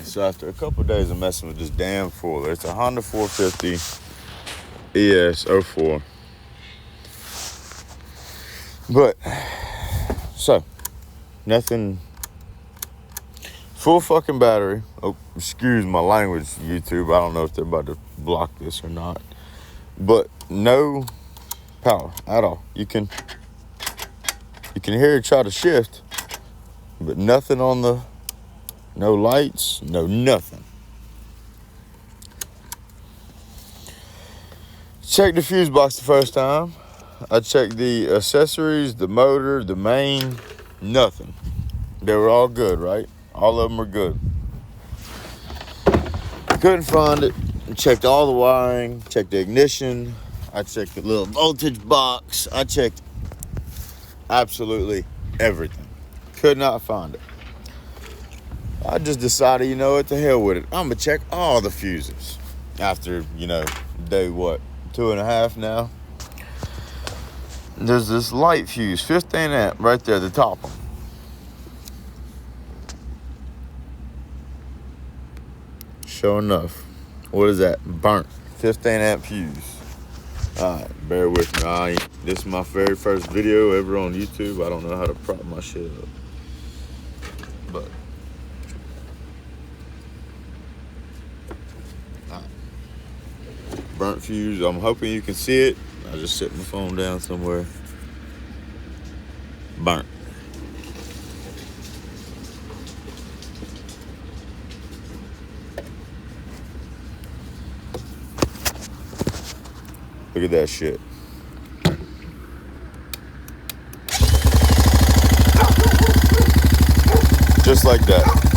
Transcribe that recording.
So after a couple of days of messing with this damn Fuller, it's a Honda 450 ES 04. But, so, nothing, full fucking battery. Oh, excuse my language, YouTube. I don't know if they're about to block this or not. But no power at all. You can hear it try to shift, but nothing on the, no lights, no nothing. Checked the fuse box the first time. I checked the accessories, the motor, the main, nothing. They were all good, right? All of them were good. Couldn't find it. Checked all the wiring, checked the ignition. I checked the little voltage box. I checked absolutely everything. Could not find it. I just decided, you know what, the hell with it. I'm going to check all the fuses. After, day what, 2.5 now? There's this light fuse, 15 amp, right there, the top one. Sure enough. What is that? Burnt. 15 amp fuse. Alright, bear with me. This is my very first video ever on YouTube. I don't know how to prop my shit up. But. Burnt fuse. I'm hoping you can see it. I just set my phone down somewhere. Burnt. Look at that shit. Just like that.